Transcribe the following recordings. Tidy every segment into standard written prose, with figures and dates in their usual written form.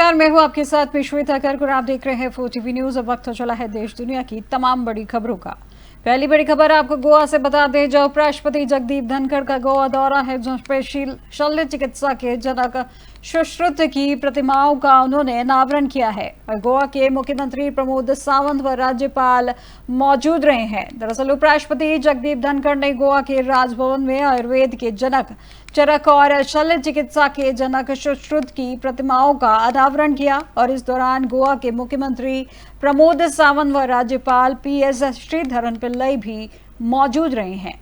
नमस्कार, मैं हूं आपके साथ में श्वेता कर्क और आप देख रहे हैं 4TV न्यूज। अब वक्त हो चला है देश दुनिया की तमाम बड़ी खबरों का। पहली बड़ी खबर आपको गोवा से बता दें, जो उपराष्ट्रपति जगदीप धनखड़ का गोवा दौरा है, जो शल्य चिकित्सा के जनक सुश्रुत की प्रतिमाओं का उन्होंने अनावरण किया है और गोवा के मुख्यमंत्री प्रमोद सावंत व राज्यपाल मौजूद रहे हैं। दरअसल उपराष्ट्रपति जगदीप धनखड़ ने गोवा के राजभवन में आयुर्वेद के जनक चरक और शल्य चिकित्सा के जनक सुश्रुत की प्रतिमाओं का अनावरण किया और इस दौरान गोवा के मुख्यमंत्री प्रमोद सावंत व राज्यपाल PS श्रीधरन पिल्लई भी मौजूद रहे हैं।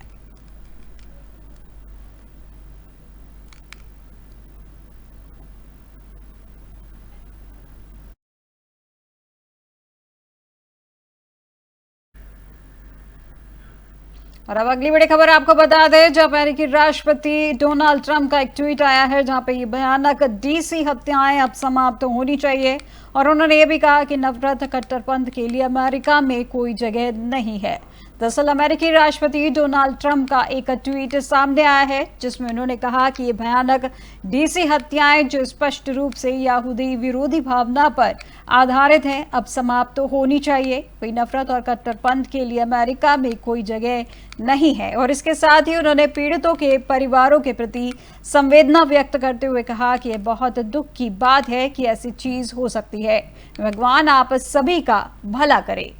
और अब अगली बड़ी खबर आपको बता दें, जो अमेरिकी राष्ट्रपति डोनाल्ड ट्रंप का एक ट्वीट आया है, जहां पे ये भयानक DC हत्याएं अब समाप्त होनी चाहिए और उन्होंने ये भी कहा कि नफरत कट्टरपंथ के लिए अमेरिका में कोई जगह नहीं है। दरअसल अमेरिकी राष्ट्रपति डोनाल्ड ट्रंप का एक ट्वीट सामने आया है, जिसमें उन्होंने कहा कि ये भयानक DC हत्याएं, जो स्पष्ट रूप से यहूदी विरोधी भावना पर आधारित हैं, अब समाप्त होनी चाहिए। कोई नफरत और कट्टरपंथ के लिए अमेरिका में कोई जगह नहीं है। और इसके साथ ही उन्होंने पीड़ितों के परिवारों के प्रति संवेदना व्यक्त करते हुए कहा कि यह बहुत दुख की बात है कि ऐसी चीज हो सकती है। भगवान आप सभी का भला करे।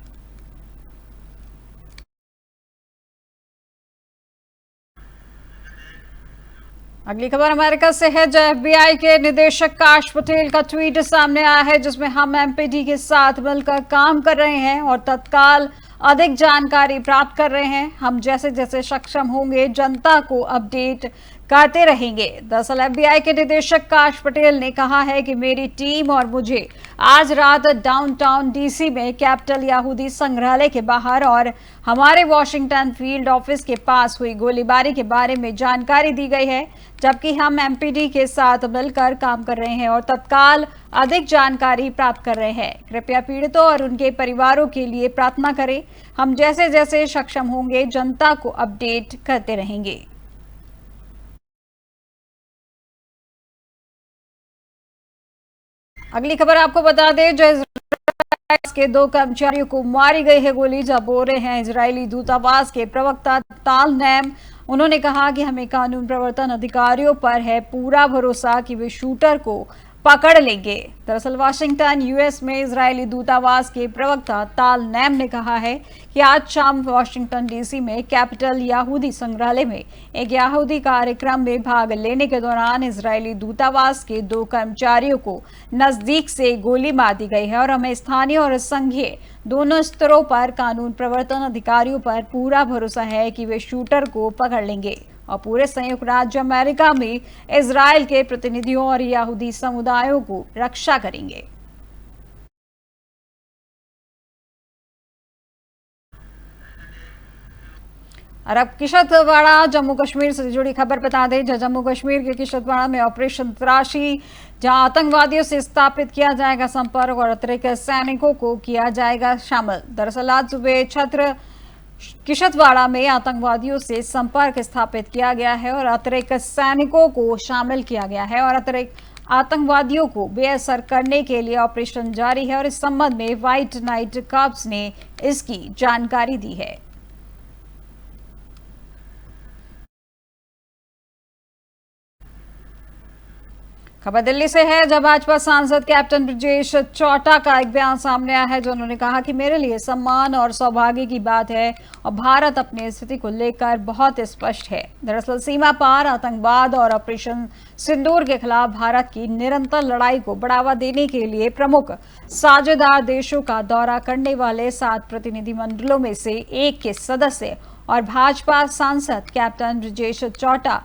अगली खबर अमेरिका से है, जो FBI के निदेशक काश पटेल का ट्वीट सामने आया है, जिसमें हम MPD के साथ मिलकर काम कर रहे हैं और तत्काल अधिक जानकारी प्राप्त कर रहे हैं। हम जैसे जैसे सक्षम होंगे जनता को अपडेट करते रहेंगे। दरअसल FBI के निदेशक काश पटेल ने कहा है कि मेरी टीम और मुझे आज रात डाउनटाउन DC में कैपिटल यहूदी संग्रहालय के बाहर और हमारे वॉशिंगटन फील्ड ऑफिस के पास हुई गोलीबारी के बारे में जानकारी दी गई है, जबकि हम MPD के साथ मिलकर काम कर रहे हैं और तत्काल अधिक जानकारी प्राप्त कर रहे हैं। कृपया पीड़ितों और उनके परिवारों के लिए प्रार्थना करें। हम जैसे जैसे सक्षम होंगे जनता को अपडेट करते रहेंगे। अगली खबर आपको बता दें, जो इजराइल के 2 कर्मचारियों को मारी गई है गोली, जब बोल रहे हैं इजरायली दूतावास के प्रवक्ता ताल नैम। उन्होंने कहा कि हमें कानून प्रवर्तन अधिकारियों पर है पूरा भरोसा कि वे शूटर को पकड़ लेंगे। दरअसल वाशिंगटन US में इजरायली दूतावास के प्रवक्ता ताल नैम ने कहा है कि आज शाम वाशिंगटन DC में कैपिटल यहूदी संग्रहालय में एक यहूदी कार्यक्रम में भाग लेने के दौरान इजरायली दूतावास के 2 कर्मचारियों को नजदीक से गोली मार दी गई है और हमें स्थानीय और संघीय दोनों स्तरों पर कानून प्रवर्तन अधिकारियों पर पूरा भरोसा है कि वे शूटर को पकड़ लेंगे और पूरे संयुक्त राज्य अमेरिका में इजराइल के प्रतिनिधियों और यहूदी समुदायों को रक्षा करेंगे। और अब किश्तवाड़ जम्मू कश्मीर से जुड़ी खबर बता दें, जम्मू कश्मीर के किश्तवाड़ में ऑपरेशन तलाशी, जहां आतंकवादियों से स्थापित किया जाएगा संपर्क और अतिरिक्त सैनिकों को किया जाएगा शामिल। दरअसल आज सुबह छत्र किश्तवाड़ में आतंकवादियों से संपर्क स्थापित किया गया है और अतिरिक्त सैनिकों को शामिल किया गया है और अतिरिक्त आतंकवादियों को बेअसर करने के लिए ऑपरेशन जारी है और इस संबंध में व्हाइट नाइट कॉर्प्स ने इसकी जानकारी दी है। खबर दिल्ली से है, जब भाजपा सांसद कैप्टन ब्रजेश चौटा का एक बयान सामने आया है, जो उन्होंने कहा कि मेरे लिए सम्मान और सौभाग्य की बात है और भारत अपनी स्थिति को लेकर बहुत स्पष्ट है। दरअसल सीमा पार आतंकवाद और ऑपरेशन सिंदूर के खिलाफ भारत की निरंतर लड़ाई को बढ़ावा देने के लिए प्रमुख साझेदार देशों का दौरा करने वाले 7 प्रतिनिधिमंडलों में से एक के सदस्य और भाजपा सांसद कैप्टन ब्रजेश चौटा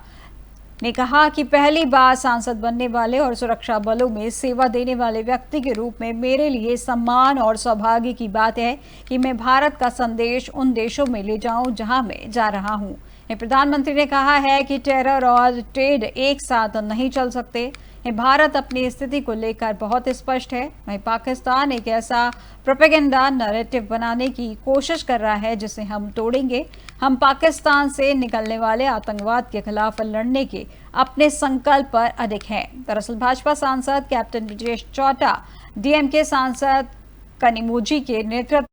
ने कहा कि पहली बार सांसद बनने वाले और सुरक्षा बलों में सेवा देने वाले व्यक्ति के रूप में मेरे लिए सम्मान और सौभाग्य की बात है कि मैं भारत का संदेश उन देशों में ले जाऊं जहां मैं जा रहा हूं। प्रधानमंत्री ने कहा है कि टेरर और ट्रेड एक साथ नहीं चल सकते। भारत अपनी स्थिति को लेकर बहुत स्पष्ट है। वहीं पाकिस्तान एक ऐसा प्रोपेगेंडा नैरेटिव बनाने की कोशिश कर रहा है जिसे हम तोड़ेंगे। हम पाकिस्तान से निकलने वाले आतंकवाद के खिलाफ लड़ने के अपने संकल्प पर अडिग हैं। दरअसल भाजपा सांसद कैप्टन ब्रजेश चौटा, डीएमके सांसद कनिमोझी के नेतृत्व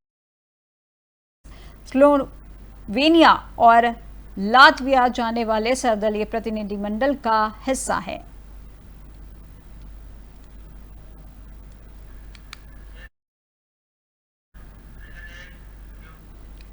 स्लोवेनिया और लातविया जाने वाले सर्वदलीय प्रतिनिधिमंडल का हिस्सा है।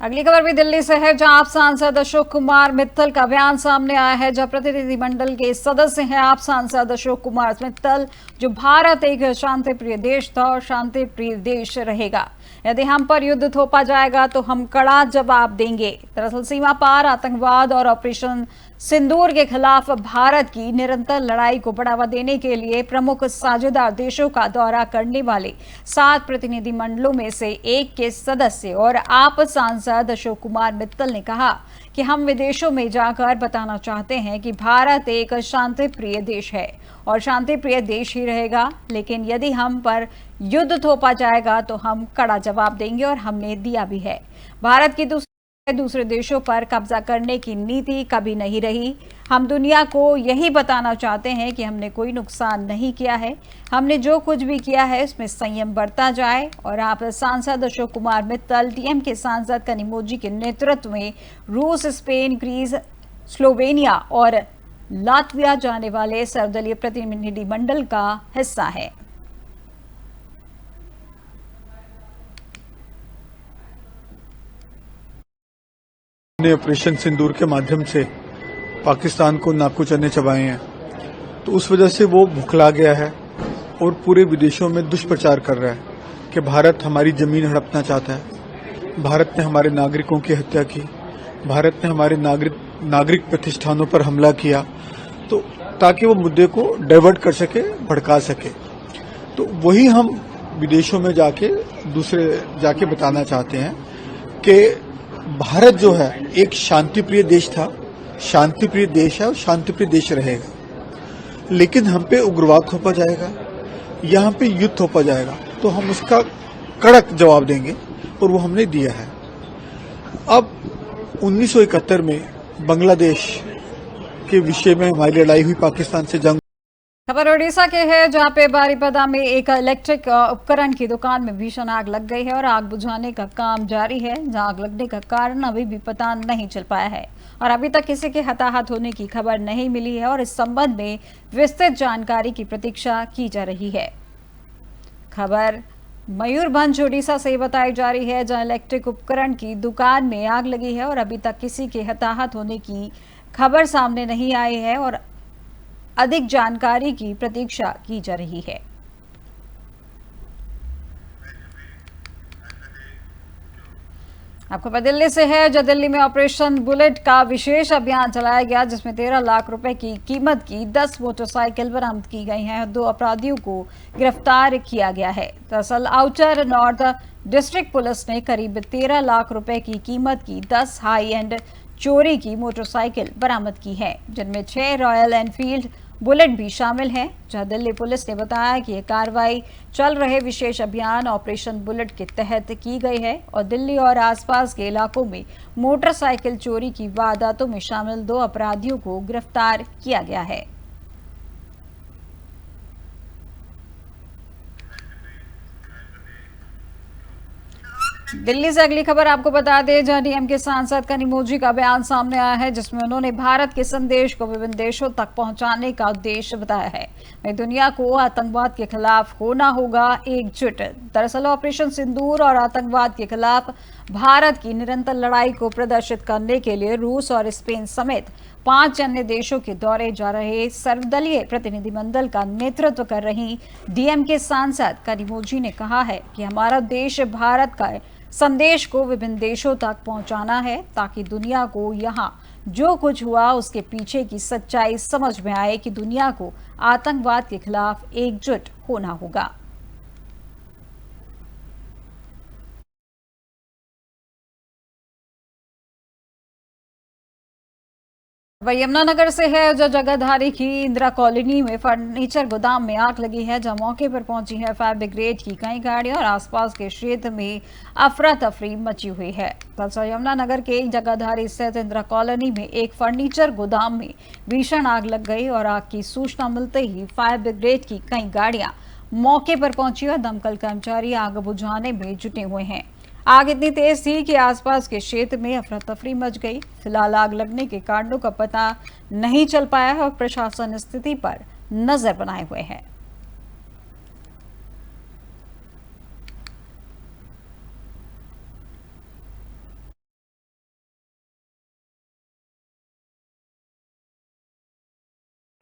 अगली खबर भी दिल्ली से है, जहां आप सांसद अशोक कुमार मित्तल का बयान सामने आया है। जहां प्रतिनिधिमंडल के सदस्य हैं आप सांसद अशोक कुमार मित्तल, जो भारत एक शांति प्रिय देश था और शांति प्रिय देश रहेगा। यदि हम पर युद्ध थोपा जाएगा तो हम कड़ा जवाब देंगे। दरअसल सीमा पार आतंकवाद और ऑपरेशन सिंदूर के खिलाफ भारत की निरंतर लड़ाई को बढ़ावा देने के लिए प्रमुख साझेदार देशों का दौरा करने वाले 7 प्रतिनिधिमंडलों में से एक के सदस्य और आप सांसद अशोक कुमार मित्तल ने कहा कि हम विदेशों में जाकर बताना चाहते हैं कि भारत एक शांति प्रिय देश है और शांति प्रिय देश ही रहेगा। लेकिन यदि हम पर युद्ध थोपा जाएगा तो हम कड़ा जवाब देंगे और हमने दिया भी है। भारत की दूसरे देशों पर कब्जा करने की नीति कभी नहीं रही। हम दुनिया को यही बताना चाहते हैं कि हमने कोई नुकसान नहीं किया है। हमने जो कुछ भी किया है उसमें संयम बरता जाए। और आप सांसद अशोक कुमार मित्तल डीएम के सांसद कनिमोझी के नेतृत्व में रूस, स्पेन, ग्रीस, स्लोवेनिया और लातविया जाने वाले सर्वदलीय प्रतिनिधिमंडल का हिस्सा है। ऑपरेशन सिंदूर के माध्यम से पाकिस्तान को नाकू चने चबाए हैं, तो उस वजह से वो भुखला गया है और पूरे विदेशों में दुष्प्रचार कर रहा है कि भारत हमारी जमीन हड़पना चाहता है, भारत ने हमारे नागरिकों की हत्या की, भारत ने हमारे नागरिक प्रतिष्ठानों पर हमला किया, तो ताकि वो मुद्दे को डाइवर्ट कर सके, भड़का सके। तो वही हम विदेशों में जाके बताना चाहते हैं कि भारत जो है एक शांतिप्रिय देश था, शांतिप्रिय देश है और शांतिप्रिय देश रहेगा। लेकिन हम पे उग्रवाद थोपा जाएगा, यहाँ पे युद्ध थोपा जाएगा तो हम उसका कड़क जवाब देंगे और वो हमने दिया है। अब 1971 में बांग्लादेश के विषय में हमारी लड़ाई हुई पाकिस्तान से जंग। खबर ओडिशा के है, जहां पे बारीपदा में एक इलेक्ट्रिक उपकरण की दुकान में भीषण आग लग गई है और आग बुझाने का काम जारी है। जहां आग लगने का कारण अभी भी पता नहीं चल पाया है और अभी तक किसी के हताहत होने की खबर नहीं मिली है और इस संबंध में विस्तृत जानकारी की प्रतीक्षा की जा रही है। खबर मयूरभंज ओडिशा से बताई जा रही है, जहां इलेक्ट्रिक उपकरण की दुकान में आग लगी है और अभी तक किसी के हताहत होने की खबर सामने नहीं आई है और अधिक जानकारी की प्रतीक्षा की जा रही है। आपको पता दिल्ली से है, जो दिल्ली में ऑपरेशन बुलेट का विशेष अभियान चलाया गया, जिसमें 13 लाख रुपए की कीमत की 10 मोटरसाइकिल बरामद की गई हैं और 2 अपराधियों को गिरफ्तार किया गया है। दरअसल आउटर नॉर्थ डिस्ट्रिक्ट पुलिस ने करीब 13 लाख रुपए की कीमत की 10 हाई एंड चोरी की मोटरसाइकिल बरामद की है, जिनमें 6 रॉयल एनफील्ड बुलेट भी शामिल हैं। जहां दिल्ली पुलिस ने बताया कि यह कार्रवाई चल रहे विशेष अभियान ऑपरेशन बुलेट के तहत की गई है और दिल्ली और आसपास के इलाकों में मोटरसाइकिल चोरी की वारदातों में शामिल 2 अपराधियों को गिरफ्तार किया गया है। दिल्ली से अगली खबर आपको बता दें, जहां डीएम के सांसद कनिमोझी का बयान सामने आया है, जिसमें उन्होंने भारत के संदेश को विभिन्न देशों तक पहुंचाने का उद्देश्य बताया है। वहीं दुनिया को आतंकवाद के खिलाफ होना होगा एकजुट। दरअसल ऑपरेशन सिंदूर और आतंकवाद के खिलाफ भारत की निरंतर लड़ाई को प्रदर्शित करने के लिए रूस और स्पेन समेत 5 अन्य देशों के दौरे जा रहे सर्वदलीय प्रतिनिधिमंडल का नेतृत्व कर रही डीएम के सांसद कनिमोझी ने कहा है कि हमारा उद्देश्य भारत का संदेश को विभिन्न देशों तक पहुंचाना है, ताकि दुनिया को यहाँ जो कुछ हुआ उसके पीछे की सच्चाई समझ में आए कि दुनिया को आतंकवाद के खिलाफ एकजुट होना होगा। वही यमुनानगर से है जो जगाधारी की इंदिरा कॉलोनी में फर्नीचर गोदाम में आग लगी है, जहां मौके पर पहुंची है फायर ब्रिगेड की कई गाड़ियां और आसपास के क्षेत्र में अफरा तफरी मची हुई है। दरअसल यमुनानगर के जगाधारी स्थित इंदिरा कॉलोनी में एक फर्नीचर गोदाम में भीषण आग लग गई और आग की सूचना मिलते ही फायर ब्रिगेड की कई गाड़ियां मौके पर पहुंची और दमकल कर्मचारी आग बुझाने में जुटे हुए हैं। आग इतनी तेज थी कि आसपास के क्षेत्र में अफरा तफरी मच गई। फिलहाल आग लगने के कारणों का पता नहीं चल पाया है और प्रशासन स्थिति पर नजर बनाए हुए है।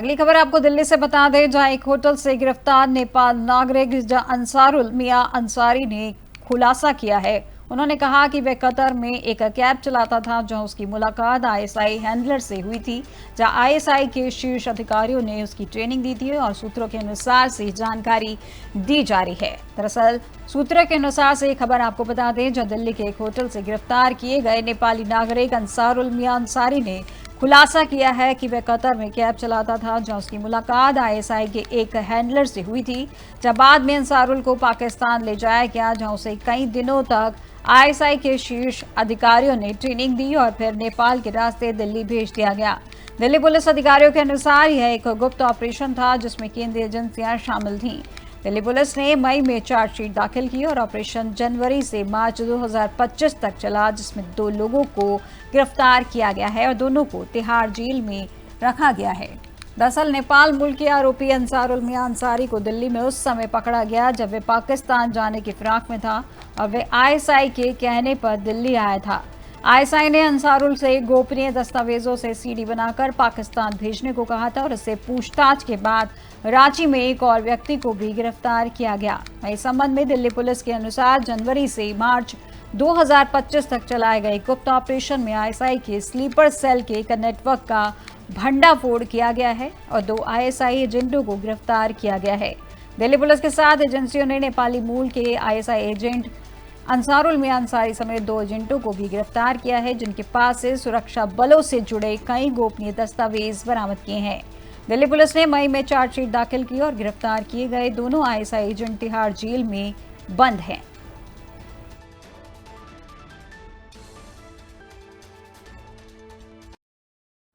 अगली खबर आपको दिल्ली से बता दें, जहां एक होटल से गिरफ्तार नेपाल नागरिक अंसारुल मियां अंसारी ने खुलासा किया है। उन्होंने कहा कि वह कतर में एक कैब चलाता था, जहां उसकी मुलाकात आईएसआई हैंडलर से हुई थी, जहां आईएसआई के शीर्ष अधिकारियों ने उसकी ट्रेनिंग दी थी और सूत्रों के अनुसार से जानकारी दी जा रही है। दरअसल सूत्रों के अनुसार से खबर आपको बता दें, जहां दिल्ली के एक होटल से गिरफ्तार किए गए नेपाली नागरिक अंसारुल मियां अंसारी ने खुलासा किया है कि वह कतर में कैब चलाता था, जहां उसकी मुलाकात आईएसआई के एक हैंडलर से हुई थी, जब बाद में अंसारुल को पाकिस्तान ले जाया गया, जहां उसे कई दिनों तक आईएसआई के शीर्ष अधिकारियों ने ट्रेनिंग दी और फिर नेपाल के रास्ते दिल्ली भेज दिया गया। दिल्ली पुलिस अधिकारियों के अनुसार यह एक गुप्त ऑपरेशन था, जिसमें केंद्रीय एजेंसियां शामिल थीं। दिल्ली पुलिस ने मई में चार्जशीट दाखिल की और ऑपरेशन जनवरी से मार्च 2025 तक चला, जिसमें 2 लोगों को गिरफ्तार किया गया है और दोनों को तिहाड़ जेल में रखा गया है। दरअसल नेपाल मूल के आरोपी अंसारुल मियां अंसारी को दिल्ली में उस समय पकड़ा गया जब वे पाकिस्तान जाने की फिराक में था और वे आईएसआई के कहने पर दिल्ली आया था। आईएसआई ने अंसारुल से गोपनीय दस्तावेजों से सीडी बनाकर पाकिस्तान भेजने को कहा था और इससे पूछताछ के बाद रांची में एक और व्यक्ति को भी गिरफ्तार किया गया। इस संबंध में दिल्ली पुलिस के अनुसार जनवरी से मार्च 2025 तक चलाए गए गुप्त ऑपरेशन में आईएसआई के स्लीपर सेल के एक नेटवर्क का भंडाफोड़ किया गया है और 2 आईएसआई एजेंटों को गिरफ्तार किया गया है। दिल्ली पुलिस के साथ एजेंसियों ने नेपाली मूल के आईएसआई एजेंट अंसारुल मियां अंसारी समेत 2 एजेंटों को भी गिरफ्तार किया है, जिनके पास से सुरक्षा बलों से जुड़े कई गोपनीय दस्तावेज बरामद किए हैं। दिल्ली पुलिस ने मई में चार्जशीट दाखिल की और गिरफ्तार किए गए दोनों आईएसआई एजेंट तिहाड़ जेल में बंद हैं।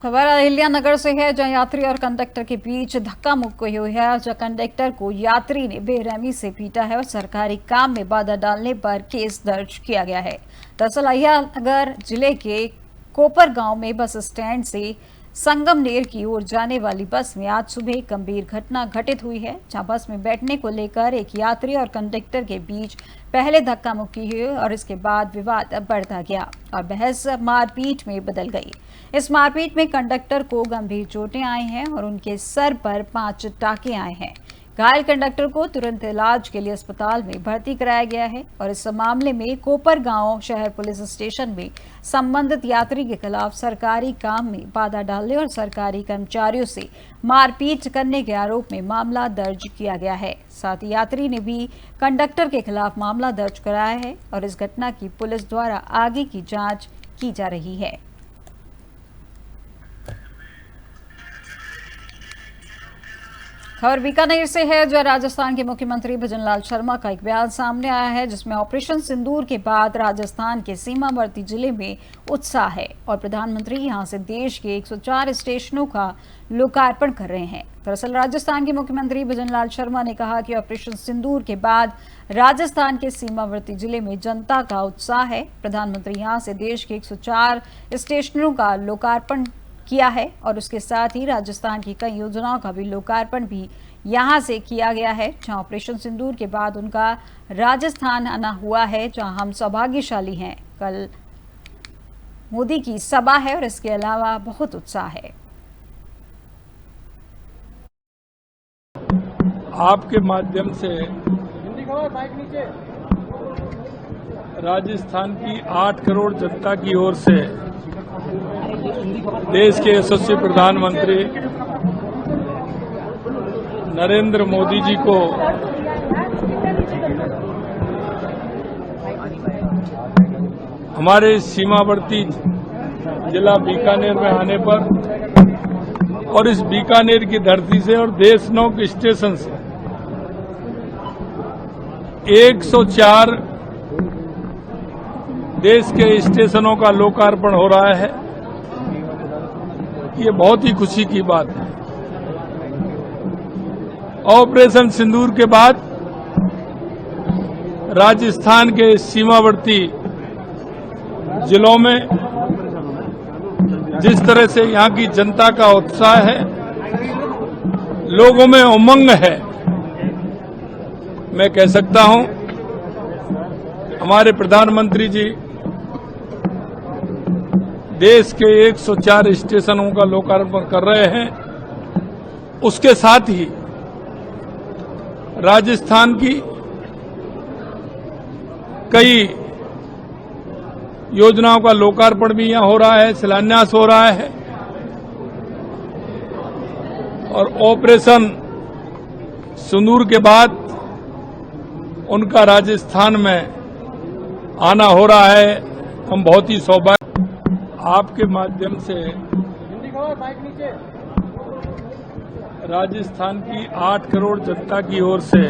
खबर अहिल्यानगर से है, जहां यात्री और कंडक्टर के बीच धक्का मुक्की हुई है, जहां कंडक्टर को यात्री ने बेरहमी से पीटा है और सरकारी काम में बाधा डालने पर केस दर्ज किया गया है। दरअसल अहिल्यानगर जिले के कोपर गांव में बस स्टैंड से संगमनेर की ओर जाने वाली बस में आज सुबह एक गंभीर घटना घटित हुई है, जहां बस में बैठने को लेकर एक यात्री और कंडक्टर के बीच पहले धक्का मुक्की हुई और इसके बाद विवाद बढ़ता गया और बहस मारपीट में बदल गई। इस मारपीट में कंडक्टर को गंभीर चोटें आई हैं और उनके सर पर 5 टाके आए हैं। घायल कंडक्टर को तुरंत इलाज के लिए अस्पताल में भर्ती कराया गया है और इस मामले में कोपर गांव शहर पुलिस स्टेशन में संबंधित यात्री के खिलाफ सरकारी काम में बाधा डालने और सरकारी कर्मचारियों से मारपीट करने के आरोप में मामला दर्ज किया गया है। साथ ही यात्री ने भी कंडक्टर के खिलाफ मामला दर्ज कराया है और इस घटना की पुलिस द्वारा आगे की जाँच की जा रही है। खबर बीकानेर से है, जो राजस्थान के मुख्यमंत्री भजनलाल शर्मा का एक बयान सामने आया है, जिसमें ऑपरेशन सिंदूर के बाद राजस्थान के सीमावर्ती जिले में उत्साह है और प्रधानमंत्री यहां से देश के 104 स्टेशनों का लोकार्पण कर रहे हैं। दरअसल राजस्थान के मुख्यमंत्री भजनलाल शर्मा ने कहा कि ऑपरेशन सिंदूर के बाद राजस्थान के सीमावर्ती जिले में जनता का उत्साह है। प्रधानमंत्री यहां से देश के 104 स्टेशनों का लोकार्पण किया है और उसके साथ ही राजस्थान की कई योजनाओं का भी लोकार्पण भी यहां से किया गया है, जहां ऑपरेशन सिंदूर के बाद उनका राजस्थान आना हुआ है, जहां हम सौभाग्यशाली हैं। कल मोदी की सभा है और इसके अलावा बहुत उत्साह है। आपके माध्यम से राजस्थान की 8 करोड़ जनता की ओर से देश के यशस्वी प्रधानमंत्री नरेंद्र मोदी जी को हमारे सीमावर्ती जिला बीकानेर में आने पर और इस बीकानेर की धरती से और देशनोक स्टेशन से 104 देश के स्टेशनों का लोकार्पण हो रहा है। ये बहुत ही खुशी की बात है। ऑपरेशन सिंदूर के बाद राजस्थान के सीमावर्ती जिलों में जिस तरह से यहाँ की जनता का उत्साह है, लोगों में उमंग है, मैं कह सकता हूं हमारे प्रधानमंत्री जी देश के 104 स्टेशनों का लोकार्पण कर रहे हैं। उसके साथ ही राजस्थान की कई योजनाओं का लोकार्पण भी यहां हो रहा है, शिलान्यास हो रहा है और ऑपरेशन सिंदूर के बाद उनका राजस्थान में आना हो रहा है। हम बहुत ही सौभाग्य आपके माध्यम से राजस्थान की 8 करोड़ जनता की ओर से।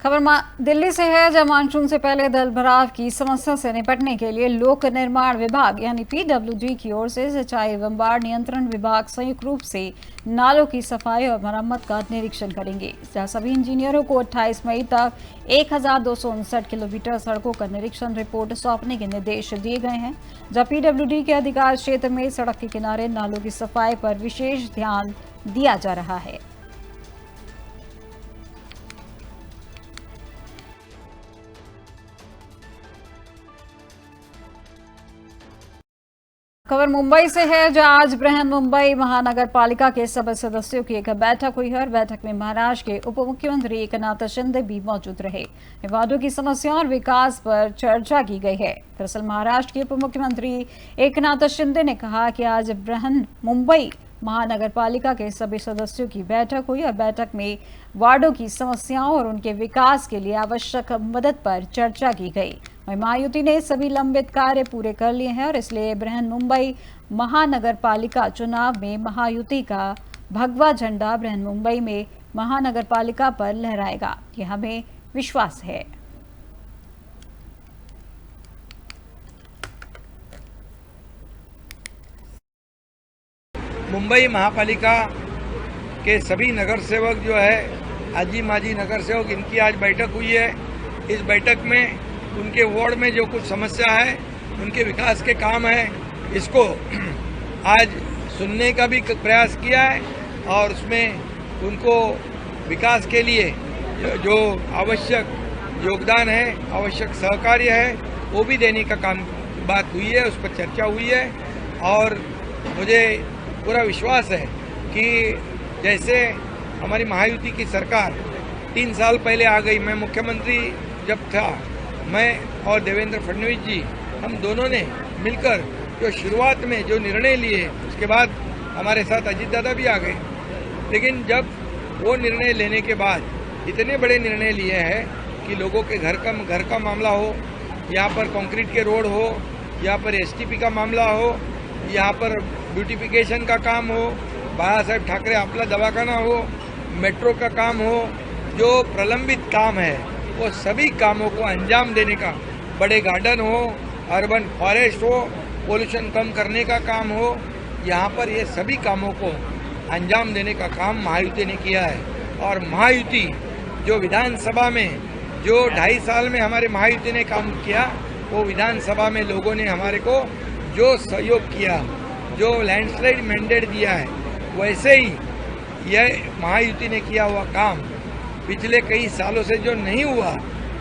खबर दिल्ली से है, जहां मानसून से पहले जल भराव की समस्या से निपटने के लिए लोक निर्माण विभाग यानी पीडब्ल्यूडी की ओर से सिंचाई एवं बाढ़ नियंत्रण विभाग संयुक्त रूप से नालों की सफाई और मरम्मत का निरीक्षण करेंगे। जहां सभी इंजीनियरों को 28 मई तक 1259 किलोमीटर सड़कों का निरीक्षण रिपोर्ट सौंपने के निर्देश दिए गए हैं। जहां पीडब्ल्यूडी के अधिकार क्षेत्र में सड़क के किनारे नालों की सफाई पर विशेष ध्यान दिया जा रहा है। खबर मुंबई से है, जहां आज बृहन मुंबई महानगर पालिका के सभी सदस्यों की एक बैठक हुई है और बैठक में महाराष्ट्र के उप मुख्यमंत्री एकनाथ शिंदे भी मौजूद रहे। वार्डों की समस्याओं और विकास पर चर्चा की गई है। दरअसल महाराष्ट्र के उप मुख्यमंत्री एकनाथ शिंदे ने कहा कि आज बृहन मुंबई महानगर पालिका के सभी सदस्यों की बैठक हुई और बैठक में वार्डों की समस्याओं और उनके विकास के लिए आवश्यक मदद पर चर्चा की गई। महायुति ने सभी लंबित कार्य पूरे कर लिए हैं और इसलिए बृहन मुंबई महानगर पालिका चुनाव में महायुति का भगवा झंडा बृहन मुंबई में महानगर पालिका पर लहराएगा, ये हमें विश्वास है। मुंबई महापालिका के सभी नगर सेवक जो है, आजी माजी नगर सेवक, इनकी आज बैठक हुई है। इस बैठक में उनके वार्ड में जो कुछ समस्या है, उनके विकास के काम है, इसको आज सुनने का भी प्रयास किया है और उसमें उनको विकास के लिए जो आवश्यक योगदान है, आवश्यक सहकार्य है, वो भी देने का काम बात हुई है, उस पर चर्चा हुई है। और मुझे पूरा विश्वास है कि जैसे हमारी महायुति की सरकार 3 साल पहले आ गई, मैं मुख्यमंत्री जब था, मैं और देवेंद्र फडणवीस जी, हम दोनों ने मिलकर जो शुरुआत में जो निर्णय लिए, उसके बाद हमारे साथ अजीत दादा भी आ गए, लेकिन जब वो निर्णय लेने के बाद इतने बड़े निर्णय लिए हैं कि लोगों के घर का मामला हो, यहाँ पर कंक्रीट के रोड हो, यहाँ पर एसटीपी का मामला हो, यहाँ पर ब्यूटिफिकेशन का काम हो, बाला साहेब ठाकरे आपला दवाखाना हो, मेट्रो का काम हो, जो प्रलंबित काम है वो सभी कामों को अंजाम देने का, बड़े गार्डन हो, अर्बन फॉरेस्ट हो, पोल्यूशन कम करने का काम हो, यहाँ पर ये सभी कामों को अंजाम देने का काम महायुति ने किया है। और महायुति जो विधानसभा में जो 2.5 साल में हमारे महायुति ने काम किया, वो विधानसभा में लोगों ने हमारे को जो सहयोग किया, जो लैंडस्लाइड मैंडेट दिया है, वैसे ही यह महायुति ने किया हुआ काम पिछले कई सालों से जो नहीं हुआ,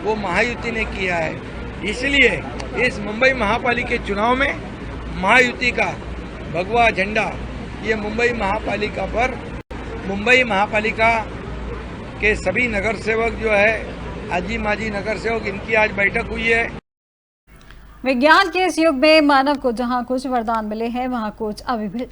वो महायुति ने किया है। इसलिए इस मुंबई महापालिका के चुनाव में महायुति का भगवा झंडा ये मुंबई महापालिका के सभी नगर सेवक जो है, आजी माजी नगर सेवक, इनकी आज बैठक हुई है। विज्ञान के इस युग में मानव को जहां कुछ वरदान मिले हैं, वहां कुछ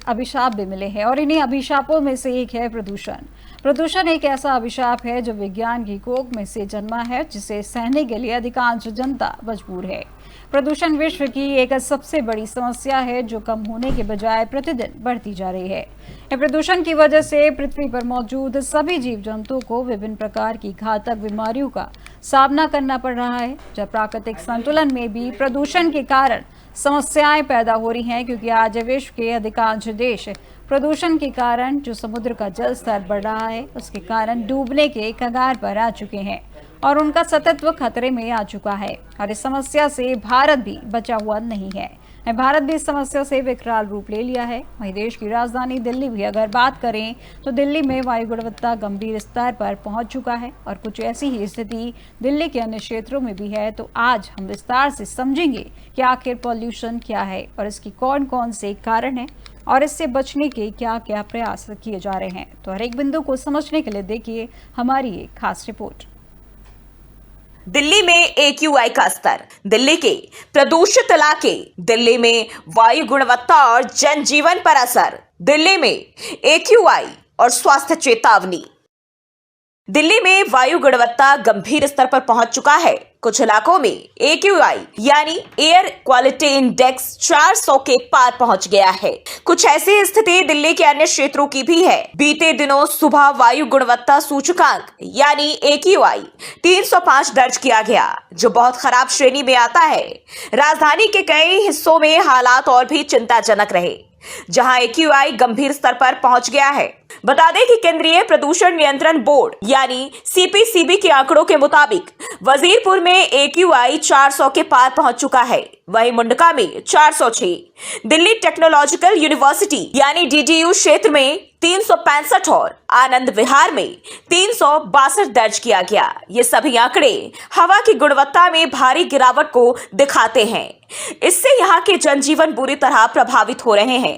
अभिशाप भी मिले हैं और इन्हीं अभिशापों में से एक है प्रदूषण। प्रदूषण एक ऐसा अभिशाप है जो विज्ञान की कोख में से जन्मा है, जिसे सहने के लिए अधिकांश जनता मजबूर है। प्रदूषण विश्व की एक सबसे बड़ी समस्या है जो कम होने के बजाय प्रतिदिन बढ़ती जा रही है। प्रदूषण की वजह से पृथ्वी पर मौजूद सभी जीव जंतुओं को विभिन्न प्रकार की घातक बीमारियों का सामना करना पड़ रहा है। जब प्राकृतिक संतुलन में भी प्रदूषण के कारण समस्याएं पैदा हो रही हैं, क्योंकि आज विश्व के अधिकांश देश प्रदूषण के कारण जो समुद्र का जल स्तर बढ़ रहा है, उसके कारण डूबने के कगार पर आ चुके हैं और उनका सतत्व खतरे में आ चुका है। और इस समस्या से भारत भी बचा हुआ नहीं है। भारत भी इस समस्या से विकराल रूप ले लिया है। वहीं देश की राजधानी दिल्ली भी अगर बात करें तो दिल्ली में वायु गुणवत्ता गंभीर स्तर पर पहुंच चुका है और कुछ ऐसी ही स्थिति दिल्ली के अन्य क्षेत्रों में भी है। तो आज हम विस्तार से समझेंगे कि आखिर पॉल्यूशन क्या है और इसकी कौन कौन से कारण है और इससे बचने के क्या क्या प्रयास किए जा रहे हैं। तो हर एक बिंदु को समझने के लिए देखिए हमारी एक खास रिपोर्ट। दिल्ली में AQI का स्तर, दिल्ली के प्रदूषित इलाके, दिल्ली में वायु गुणवत्ता और जनजीवन पर असर, दिल्ली में AQI और स्वास्थ्य चेतावनी। दिल्ली में वायु गुणवत्ता गंभीर स्तर पर पहुंच चुका है। कुछ इलाकों में AQI यानी एयर क्वालिटी इंडेक्स 400 के पार पहुंच गया है। कुछ ऐसी स्थिति दिल्ली के अन्य क्षेत्रों की भी है। बीते दिनों सुबह वायु गुणवत्ता सूचकांक यानी AQI 305 दर्ज किया गया, जो बहुत खराब श्रेणी में आता है। राजधानी के कई हिस्सों में हालात और भी चिंताजनक रहे, जहां AQI गंभीर स्तर पर पहुंच गया है। बता दें कि केंद्रीय प्रदूषण नियंत्रण बोर्ड यानी CPCB के आंकड़ों के मुताबिक वजीरपुर में AQI 400 के पार पहुंच चुका है। वहीं मुंडका में 406, दिल्ली टेक्नोलॉजिकल यूनिवर्सिटी यानी DTU क्षेत्र में 365 और आनंद विहार में 362 दर्ज किया गया। ये सभी आंकड़े हवा की गुणवत्ता में भारी गिरावट को दिखाते हैं। इससे यहाँ के जनजीवन बुरी तरह प्रभावित हो रहे हैं।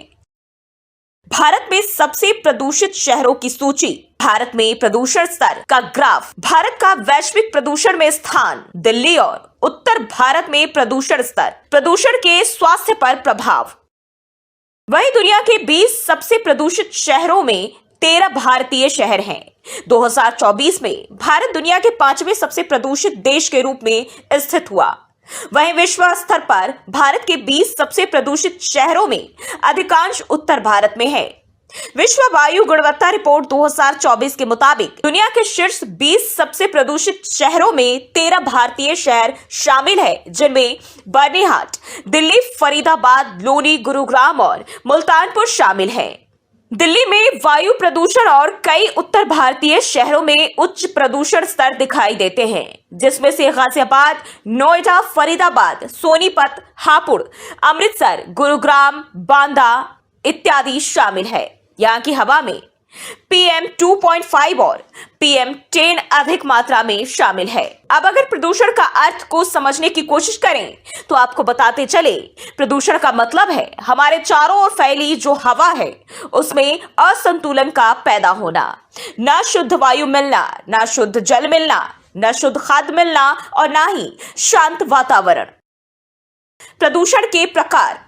भारत में सबसे प्रदूषित शहरों की सूची, भारत में प्रदूषण स्तर का ग्राफ, भारत का वैश्विक प्रदूषण में स्थान, दिल्ली और उत्तर भारत में प्रदूषण स्तर, प्रदूषण के स्वास्थ्य पर प्रभाव। वहीं दुनिया के 20 सबसे प्रदूषित शहरों में 13 भारतीय शहर हैं। 2024 में भारत दुनिया के 5वें सबसे प्रदूषित देश के रूप में स्थित हुआ। वहीं विश्व स्तर पर भारत के 20 सबसे प्रदूषित शहरों में अधिकांश उत्तर भारत में है। विश्व वायु गुणवत्ता रिपोर्ट 2024 के मुताबिक दुनिया के शीर्ष 20 सबसे प्रदूषित शहरों में 13 भारतीय शहर शामिल है, जिनमें बर्निहाट, दिल्ली, फरीदाबाद, लोनी, गुरुग्राम और मुल्तानपुर शामिल है। दिल्ली में वायु प्रदूषण और कई उत्तर भारतीय शहरों में उच्च प्रदूषण स्तर दिखाई देते हैं, जिसमें से गाजियाबाद, नोएडा, फरीदाबाद, सोनीपत, हापुड़, अमृतसर, गुरुग्राम, बांदा इत्यादि शामिल है। यहाँ की हवा में PM2.5 और PM10 अधिक मात्रा में शामिल है। अब अगर प्रदूषण का अर्थ को समझने की कोशिश करें तो आपको बताते चले, प्रदूषण का मतलब है हमारे चारों ओर फैली जो हवा है उसमें असंतुलन का पैदा होना, ना शुद्ध वायु मिलना, ना शुद्ध जल मिलना, ना शुद्ध खाद्य मिलना और ना ही शांत वातावरण। प्रदूषण के प्रकार,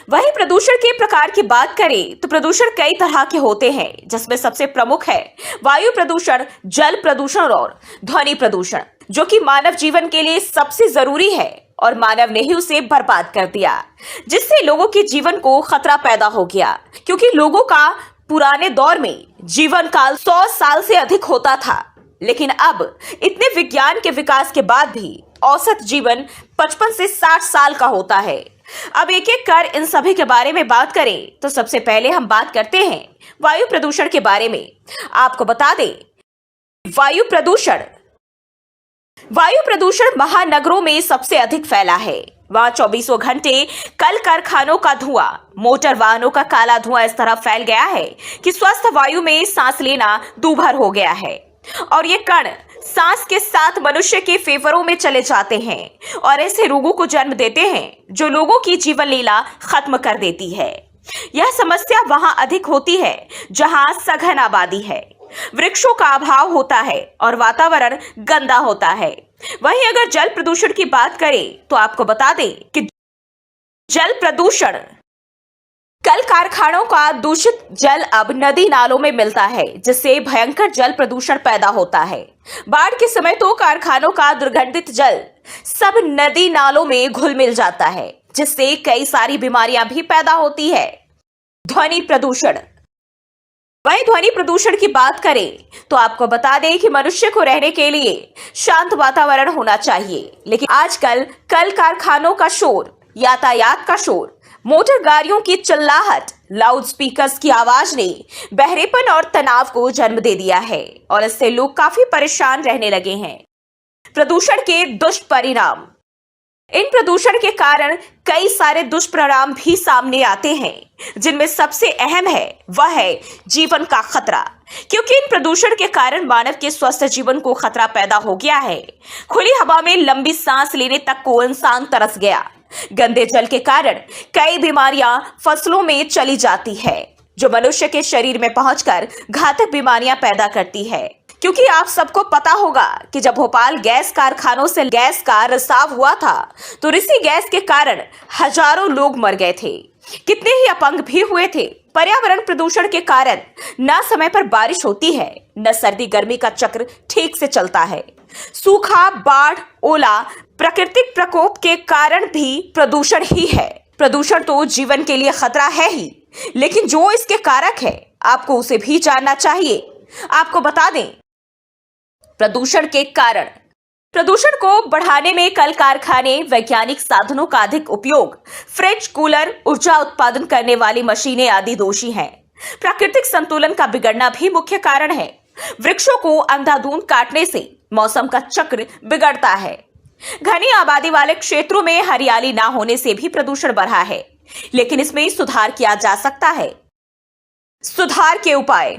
वहीं प्रदूषण के प्रकार की बात करें तो प्रदूषण कई तरह के होते हैं, जिसमें सबसे प्रमुख है वायु प्रदूषण, जल प्रदूषण और ध्वनि प्रदूषण, जो कि मानव जीवन के लिए सबसे जरूरी है और मानव ने ही उसे बर्बाद कर दिया, जिससे लोगों के जीवन को खतरा पैदा हो गया। क्योंकि लोगों का पुराने दौर में जीवन काल 100 साल से अधिक होता था, लेकिन अब इतने विज्ञान के विकास के बाद भी औसत जीवन 55 से 60 साल का होता है। अब एक एक कर इन सभी के बारे में बात करें तो सबसे पहले हम बात करते हैं वायु प्रदूषण के बारे में। आपको बता दें, वायु प्रदूषण महानगरों में सबसे अधिक फैला है। वहां 24 घंटे कल कारखानों का धुआं, मोटर वाहनों का काला धुआं इस तरह फैल गया है कि स्वस्थ वायु में सांस लेना दूभर हो गया है और ये कण सांस के साथ मनुष्य के फेफड़ों में चले जाते हैं और ऐसे रोगों को जन्म देते हैं जो लोगों की जीवन लीला खत्म कर देती है। यह समस्या वहां अधिक होती है जहां सघन आबादी है, वृक्षों का अभाव होता है और वातावरण गंदा होता है। वहीं अगर जल प्रदूषण की बात करें तो आपको बता दें कि जल प्रदूषण, कल कारखानों का दूषित जल अब नदी नालों में मिलता है, जिससे भयंकर जल प्रदूषण पैदा होता है। बाढ़ के समय तो कारखानों का दुर्गंधित जल सब नदी नालों में घुल मिल जाता है, जिससे कई सारी बीमारियां भी पैदा होती है। ध्वनि प्रदूषण, वहीं ध्वनि प्रदूषण की बात करें तो आपको बता दें कि मनुष्य को रहने के लिए शांत वातावरण होना चाहिए, लेकिन आजकल कल कारखानों का शोर, यातायात का शोर, मोटर गाड़ियों की चिल्लाहट, लाउड स्पीकर्स की आवाज ने बहरेपन और तनाव को जन्म दे दिया है और इससे लोग काफी परेशान रहने लगे हैं। प्रदूषण के दुष्परिणाम, इन प्रदूषण के कारण कई सारे दुष्परिणाम भी सामने आते हैं, जिनमें सबसे अहम है वह है जीवन का खतरा, क्योंकि इन प्रदूषण के कारण मानव के स्वस्थ जीवन को खतरा पैदा हो गया है। खुली हवा में लंबी सांस लेने तक को इंसान तरस गया। गंदे जल के कारण कई बीमारियां फसलों में चली जाती है, जो मनुष्य के शरीर में पहुंचकर घातक बीमारियां पैदा करती है। क्योंकि आप सबको पता होगा कि जब भोपाल गैस कारखानों से गैस का रिसाव हुआ था तो इसी गैस के कारण हजारों लोग मर गए थे, कितने ही अपंग भी हुए थे। पर्यावरण प्रदूषण के कारण न समय पर बारिश होती है, न सर्दी गर्मी का चक्र ठीक से चलता है। सूखा, बाढ़, ओला प्राकृतिक प्रकोप के कारण भी प्रदूषण ही है। प्रदूषण तो जीवन के लिए खतरा है ही, लेकिन जो इसके कारक है आपको उसे भी जानना चाहिए। आपको बता दें, प्रदूषण के कारण, प्रदूषण को बढ़ाने में कल कारखाने, वैज्ञानिक साधनों का अधिक उपयोग, फ्रिज, कूलर, ऊर्जा उत्पादन करने वाली मशीनें आदि दोषी हैं। प्राकृतिक संतुलन का बिगड़ना भी मुख्य कारण है। वृक्षों को अंधाधुंध काटने से मौसम का चक्र बिगड़ता है। घनी आबादी वाले क्षेत्रों में हरियाली ना होने से भी प्रदूषण बढ़ा है, लेकिन इसमें सुधार किया जा सकता है। सुधार के उपाय,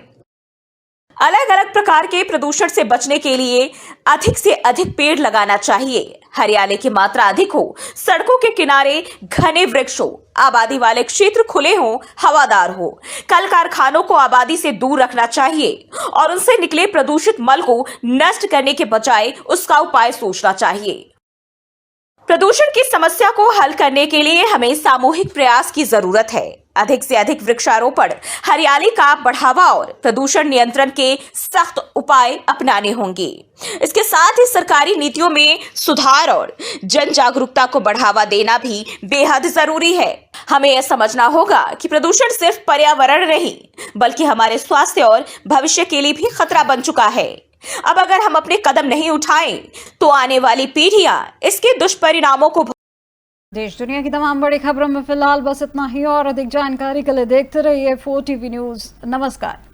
अलग अलग प्रकार के प्रदूषण से बचने के लिए अधिक से अधिक पेड़ लगाना चाहिए। हरियाली की मात्रा अधिक हो, सड़कों के किनारे घने वृक्ष हो, आबादी वाले क्षेत्र खुले हो, हवादार हो। कल कारखानों को आबादी से दूर रखना चाहिए और उनसे निकले प्रदूषित मल को नष्ट करने के बजाय उसका उपाय सोचना चाहिए। प्रदूषण की समस्या को हल करने के लिए हमें सामूहिक प्रयास की जरूरत है। अधिक से अधिक वृक्षारोपण, हरियाली का बढ़ावा और प्रदूषण नियंत्रण के सख्त उपाय अपनाने होंगे। इसके साथ ही सरकारी नीतियों में सुधार और जन जागरूकता को बढ़ावा देना भी बेहद जरूरी है। हमें यह समझना होगा कि प्रदूषण सिर्फ पर्यावरण नहीं, बल्कि हमारे स्वास्थ्य और भविष्य के लिए भी खतरा बन चुका है। अब अगर हम अपने कदम नहीं उठाएं, तो आने वाली पीढ़ियां इसके दुष्परिणामों को। देश दुनिया की तमाम बड़ी खबरों में फिलहाल बस इतना ही, और अधिक जानकारी के लिए देखते रहिए 4TV न्यूज़। नमस्कार।